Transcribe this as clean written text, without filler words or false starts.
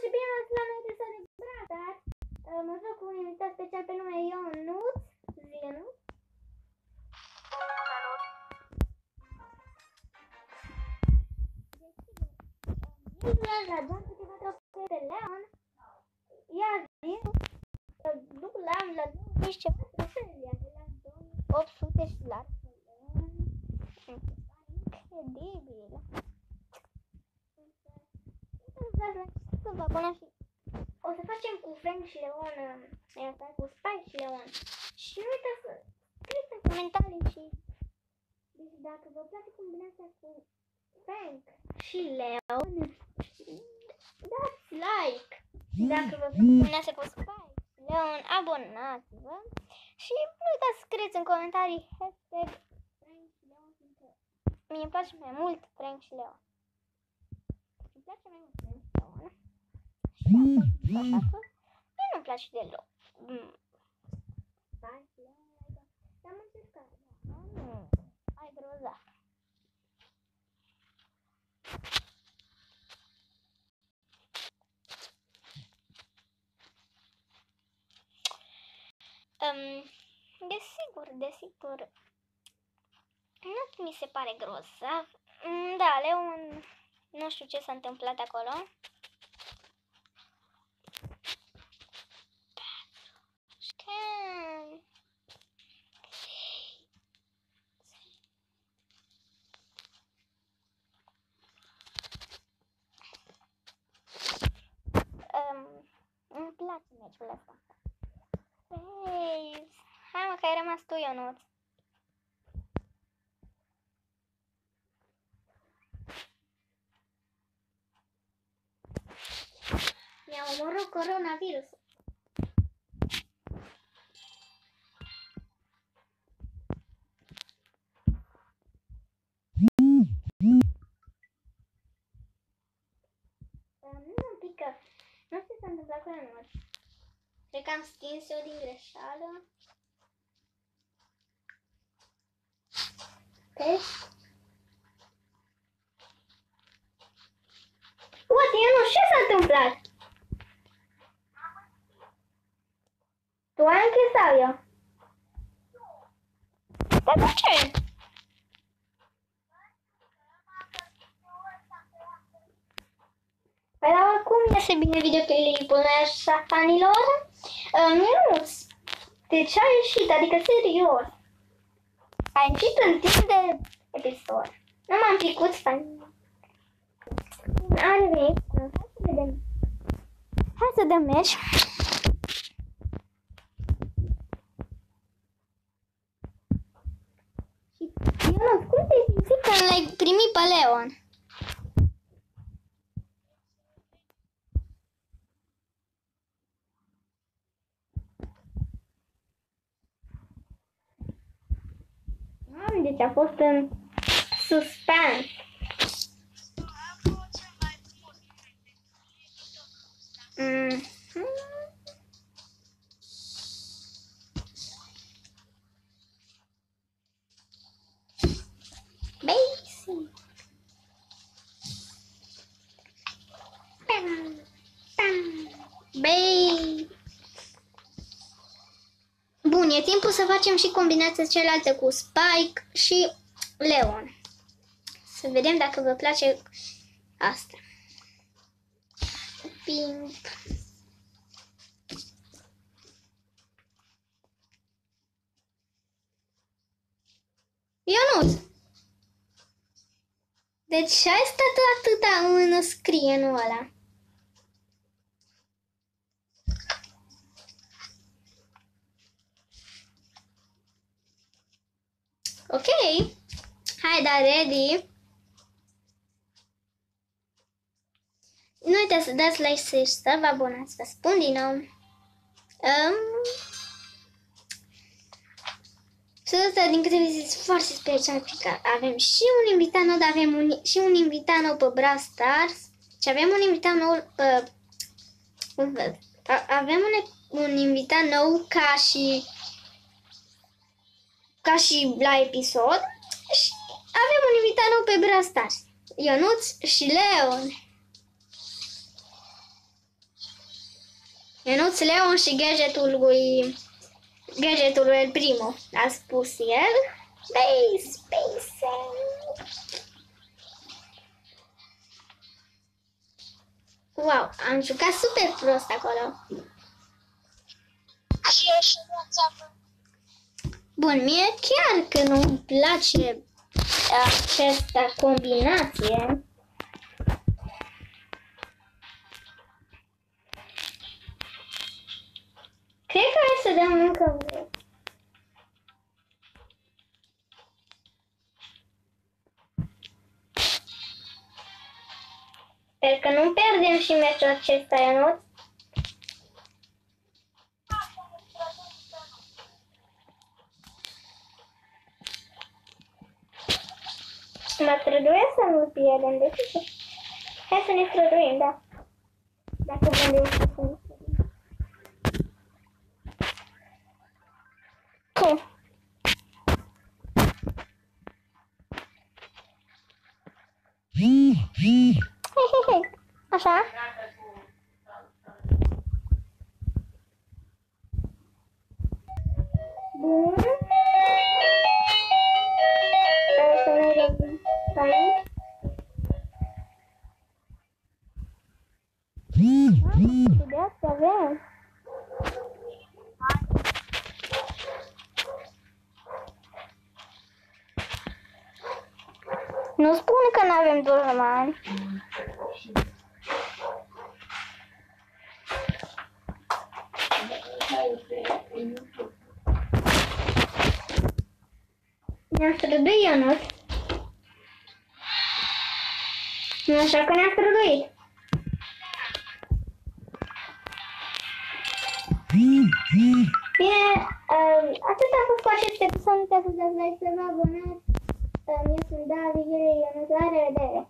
și bine ați la noi de Bratar. Mă joc cu un invitat special pe nume Ionuț. Ionuț. La doar câteva trofee pe Leon. Iar eu duc la 20 ceva trofee, de la 2800 și la Leon. Incredibil. Să vă cunoaște. O să facem cu Frank și Leon, cu Spike și Leon. Și nu uitați să scrieți în comentarii și deci dacă vă place combinația cu Frank și Leon, dați like. Dacă vă place combinația cu Spike și Leon, abonați-vă. Și nu uitați să scrieți în comentarii hashtag Frank și Leon, fiindcă mie îmi place mai mult Frank și Leon. Îmi place mai mult Frank și Leon. Și asta mie nu-mi place deloc. Spike și Leon, am încercat. Nu, ai grozav. Desigur, nu mi se pare grozav. Da, Leon, nu știu ce s-a întâmplat acolo. Îmi place meciul ăsta. Hai mă, că ai rămas tu, Ionuț. Mi-a omorât coronavirusul. Nu pică. Nu știu ce s-a întâmplat cu Ionuț. Cred că am stins eu din greșeală. Ok. Uite, Ionuț, ce s-a întâmplat? Tu ai închis sau eu? Dar de ce? Păi la oricum iese bine videoclipul, nu-i așa, fanilor? Ionuț, de ce ai ieșit? Adică serios. Ai ieșit în timp de episod. Nu m-am picut, fanilor. A revenit. Hai să vedem. Hai să dăm meci. Și Ionuț, cum te-ai simțit când l-ai primit pe Leon? Deci a fost în suspans. Basic. Bun, e timpul să facem și combinația cealaltă cu Spike și Leon. Să vedem dacă vă place asta. Pimp. Ionuț! Deci ai stat atâta în screen-ul ăla? Ok. Hai, da, ready. Nu uitați să dați like și să vă abonați. Vă spun din nou. Și ăsta, din câte vedeți, foarte special. Avem și un invitat nou, dar avem și un invitat nou pe Brawl Stars. Și avem un invitat nou pe... Avem un invitat nou ca și la episod. Și avem un invitat nou pe Brawl Stars. Ionuț și Leon. Ionuț, Leon și gadgetul lui Primo, a spus el. Space. Wow, am jucat super prost acolo. Și eu și nu. Bun, mie chiar că nu-mi place această combinație. Cred că hai să dăm încă unul. Sper că nu pierdem și meciul acesta, Ionuț. Mă trebuie să nu pierdem, de ce? Hai să ne străduim, da. Dacă vom reuși să ne străduim. Cum? Așa? Bun. Să ne revenim aici. De asta avem. Nu spune că nu avem dușmani. Ne-am străduit, Ionuț. Nu așa că ne-am străduit. Bine, atât a fost cu acest episod. Nu uitați să dați like, să vă abonați. Eu sunt David, Ionuț, la revedere!